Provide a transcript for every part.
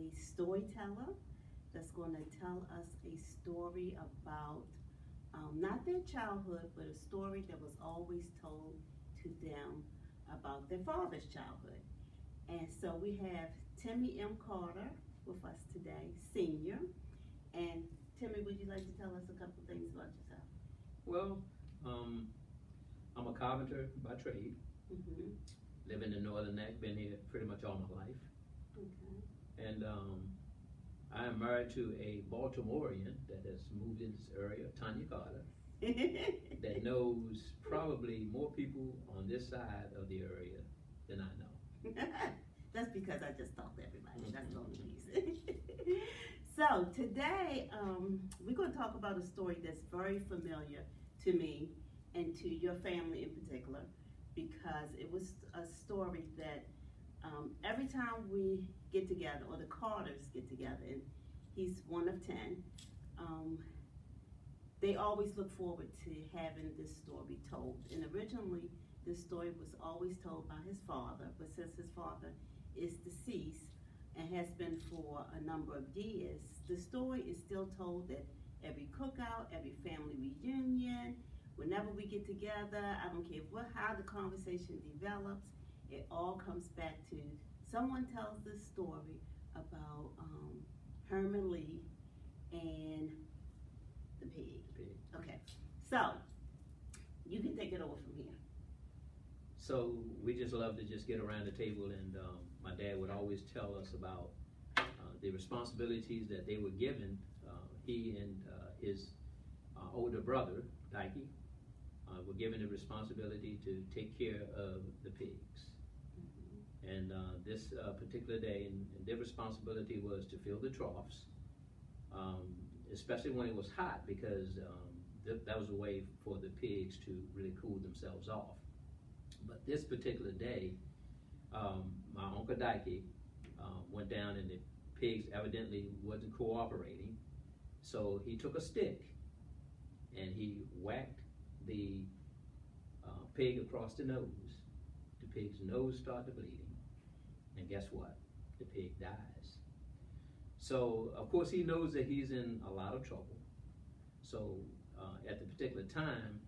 a storyteller that's going to tell us a story about not their childhood, but a story that was always told to them about their father's childhood. And so we have Timmy M. Carter with us today, senior. And Timmy, would you like to tell us a couple things about yourself? Well, I'm a carpenter by trade. Mm-hmm. Live in the Northern Neck, been here pretty much all my life. Okay. And I am married to a Baltimorean that has moved in this area, Tanya Carter, that knows probably more people on this side of the area than I know. That's because I just talk to everybody. That's the only reason. So today, we're going to talk about a story that's very familiar to me and to your family in particular, because it was a story that every time we get together, or the Carters get together, and he's one of 10, they always look forward to having this story told. And originally, this story was always told by his father, but since his father is deceased and has been for a number of years, the story is still told at every cookout, every family reunion, whenever we get together. I don't care how the conversation develops, it all comes back to someone tells this story about Herman Lee and the pig. Okay, so you can take it over from here. So we just love to just get around the table, and my dad would always tell us about the responsibilities that they were given. He and his older brother, Dikey, were given the responsibility to take care of the pigs. Mm-hmm. And this particular day, and their responsibility was to fill the troughs, especially when it was hot, because that was a way for the pigs to really cool themselves off. But this particular day, my Uncle Dikey went down, and the pigs evidently wasn't cooperating. So he took a stick and he whacked the pig across the nose. The pig's nose started bleeding, and guess what? The pig dies. So of course he knows that he's in a lot of trouble. So at the particular time,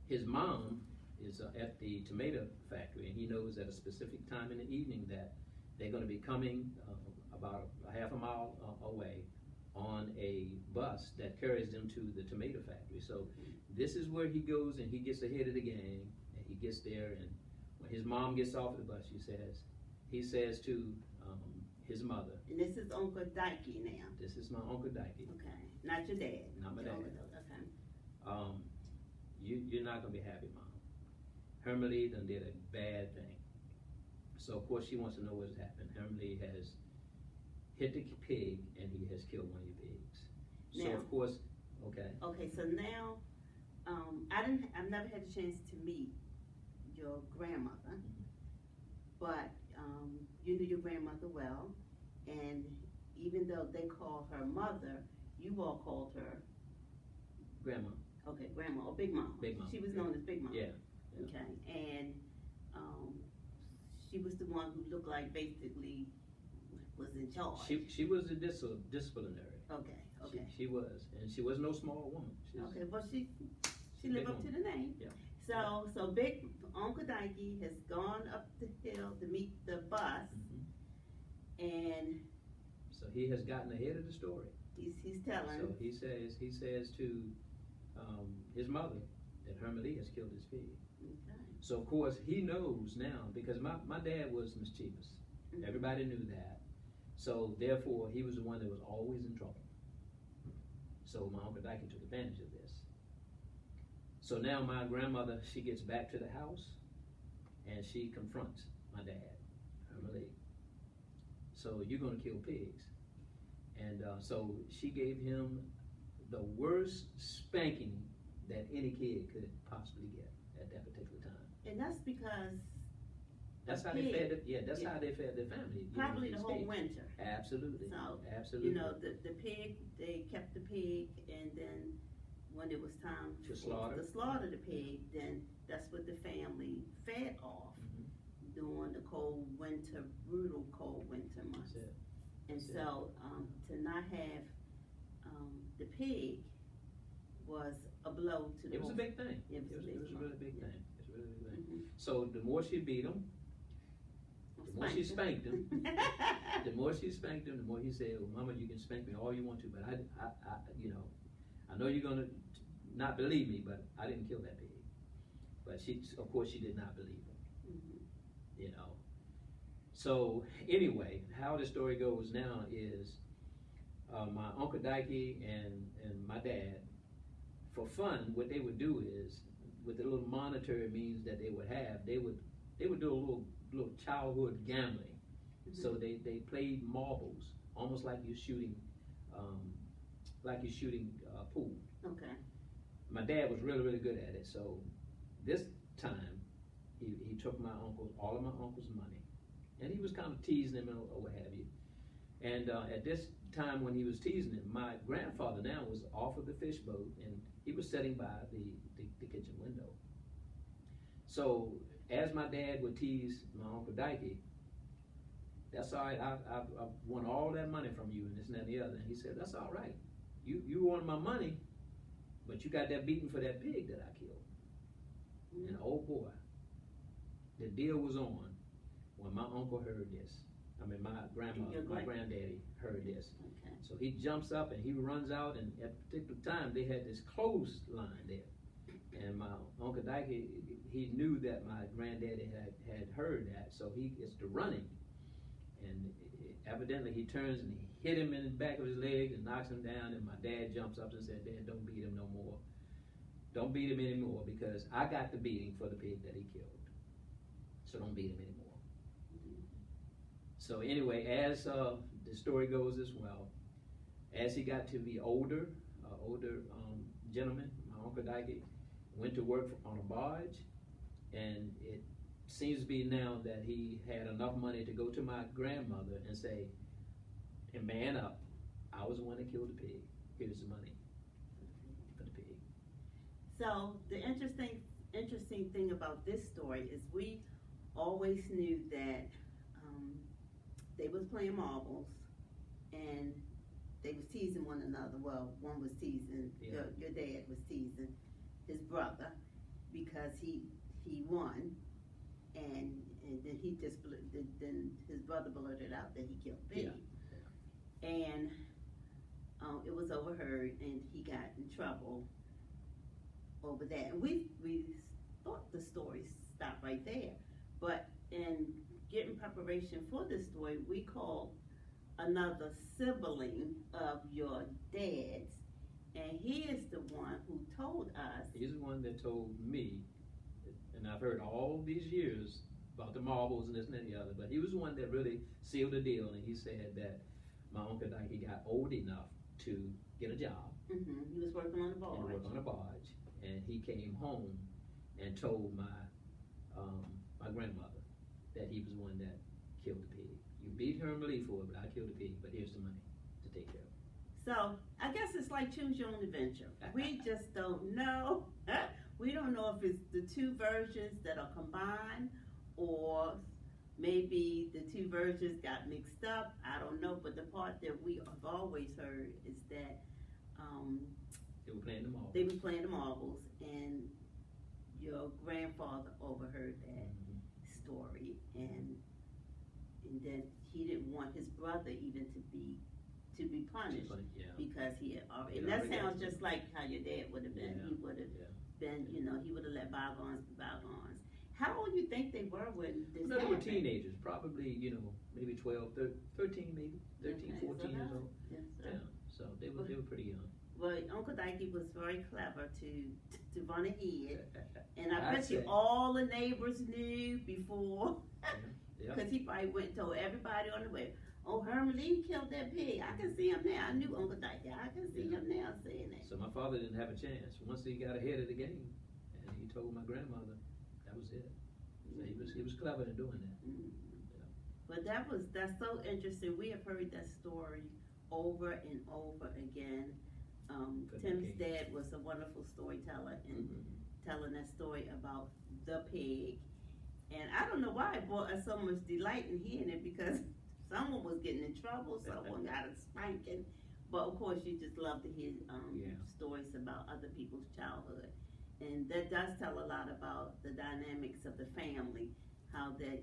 his mom is at the tomato factory, and he knows at a specific time in the evening that they're going to be coming about a half a mile away on a bus that carries them to the tomato factory. So this is where he goes, and he gets ahead of the gang, and he gets there, and when his mom gets off the bus, he says to his mother. And this is Uncle Dikey now. This is my Uncle Dikey. Okay, not your dad. Not my dad. Okay. You're not going to be happy, Mom. Herman Lee done did a bad thing. So of course she wants to know what's happened. Herman Lee has hit the pig, and he has killed one of your pigs. So now, of course, okay. Okay, so now, I've never had a chance to meet your grandmother, but you knew your grandmother well, and even though they call her mother, you all called her Grandma. Okay, Grandma, or Big Mama. Big Mama. She was known as Big Mama. Yeah. Okay, and she was the one who looked like basically was in charge. She was a disciplinary. Okay. She was, and she was no small woman. Okay, but she lived up to the name. Yeah. So Big Uncle Dikey has gone up the hill to meet the bus, and so he has gotten ahead of the story. He's telling. So he says to his mother that Herman Lee has killed his pig. Okay. So of course he knows now, because my dad was mischievous. Mm-hmm. Everybody knew that. So therefore he was the one that was always in trouble. So my Uncle Dikey took advantage of this. So now my grandmother, she gets back to the house, and she confronts my dad, Herman Lee. So you're going to kill pigs. And so she gave him the worst spanking that any kid could possibly get at that particular time. And that's because that's how they fed it. Yeah, that's how they fed their family. Probably the whole winter. Absolutely. So absolutely. You know, the pig, they kept the pig, and then when it was time to slaughter the pig, then that's what the family fed off during the cold winter, brutal cold winter months. And so, to not have, the pig was a blow to the It was a whole. big thing. It was a big a really big blow. thing. It's a really big thing. Mhm. So the more she beat him, the more she spanked him, the more she spanked him, the more he said, well, Mama, you can spank me all you want to, but I know you're gonna not believe me, but I didn't kill that pig. But of course, she did not believe him, Mhm. you know. So anyway, how the story goes now is, my Uncle Dikey and my dad, for fun, what they would do is, with the little monetary means that they would have, they would do a little childhood gambling. Mhm. So they played marbles, almost like you're shooting, pool. Okay. My dad was really, really good at it. So this time, he took all of my uncle's money, and he was kind of teasing him or what have you. And at this time when he was teasing him, my grandfather now was off of the fish boat, and he was sitting by the kitchen window. So as my dad would tease my Uncle Dikey, that's all right, I won all that money from you and this and that and the other. And he said, that's all right. You wanted my money, but you got that beating for that pig that I killed. Mhm. And oh boy, the deal was on when my uncle heard this. I mean, my granddaddy heard this. Okay. So he jumps up and he runs out, and at a particular time they had this clothesline there. And my Uncle Dikey, he knew that my granddaddy had heard that, so he gets to running. And evidently he turns and he hit him in the back of his leg and knocks him down, and my dad jumps up and said, Dad, don't beat him no more. Don't beat him anymore, because I got the beating for the pig that he killed. So don't beat him anymore. So anyway, as the story goes as well, as he got to be older gentleman, my Uncle Dikey went to work on a barge, and it seems to be now that he had enough money to go to my grandmother and say, and man up, I was the one that killed the pig. Here's the money for the pig. So the interesting thing about this story is we always knew that they was playing marbles and they was teasing one another. Well, one was teasing, Yeah. your dad was teasing his brother because he won, and then then his brother blurted out that he killed the pig. Yeah. And it was overheard, and he got in trouble over that. And we thought the story stopped right there, but in getting preparation for this story, we called another sibling of your dad's, and he is the one who told us. He's the one that told me, and I've heard all these years about the marbles and this and that and the other, but he was the one that really sealed the deal, and he said that my Uncle Dikey got old enough to get a job. Mm-hmm. He was working on a barge. And work on a barge, and he came home and told my grandmother that he was the one that killed the pig. You beat her in belief for it, but I killed the pig, but here's the money to take care of it. So I guess it's like choose your own adventure. We just don't know. We don't know if it's the two versions that are combined, or maybe the two versions got mixed up. I don't know, but the part that we have always heard is that They were playing the marbles. they were playing the marbles, and your grandfather overheard that story, and that he didn't want his brother even to be punished, Yeah. because he had already. And Yeah, that already sounds got just like how your dad would have been. Yeah. He would have Yeah. been, he would have let bygones be bygones. How old do you think they were when this No, they were happened? teenagers, probably, maybe 12, 13 maybe, 13, Okay, 14 years old. Yes, sir. Yeah, so they were pretty young. Well, Uncle Dikey was very clever to run ahead, and I I'd bet you say. all the neighbors knew before, Yeah. because he probably went and told everybody on the way, oh, Herman Lee killed that pig. I can see him now. I knew Uncle Dikey. I can see him now saying that. So my father didn't have a chance. Once he got ahead of the game, and he told my grandmother, that was it. So he was clever in doing that. Mhm. Yeah. But that's so interesting. We have heard that story over and over again. Tim's dad was a wonderful storyteller, and telling that story about the pig. And I don't know why it brought us so much delight in hearing it, because someone was getting in in trouble, someone got a spanking. But of course, you just love to hear Yeah. stories about other people's childhood. And that does tell a lot about the dynamics of the family, how that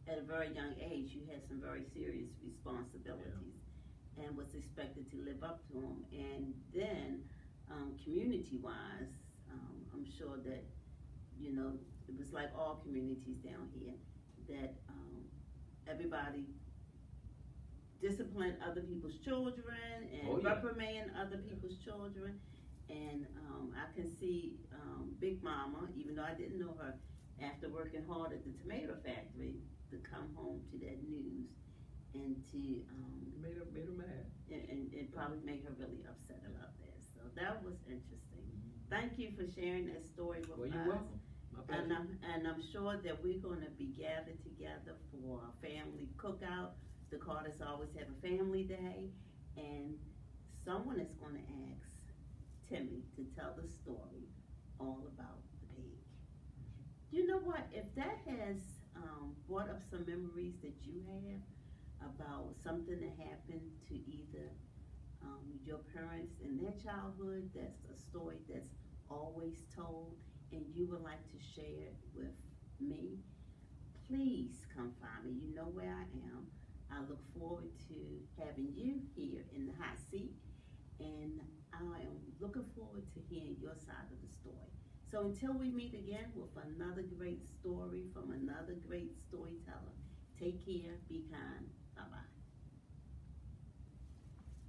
at a very young age you had some very serious responsibilities and was expected to live up to them. And then, community-wise, I'm sure that, you know, it was like all communities down here, that everybody disciplined other people's children and Oh, yeah. reprimand other people's children. And I can see Big Mama, even though I didn't know her, after working hard at the tomato factory, to come home to that news and to Made her mad. and it probably made her really upset about that. So that was interesting. Thank you for sharing that story with Well, us. you're welcome. My pleasure. And I'm sure that we're going to be gathered together for a family cookout. The Carters always have a family day, and someone is going to ask Timmy to tell the story all about the pig. You know what? If that has brought up some memories that you have about something that happened to either your parents in their childhood, that's a story that's always told, and you would like to share it with me, please come find me. You know where I am. I look forward to having you here in the hot seat, and I am looking forward to hearing your side of the story. So until we meet again with another great story from another great storyteller, take care, be kind, bye-bye.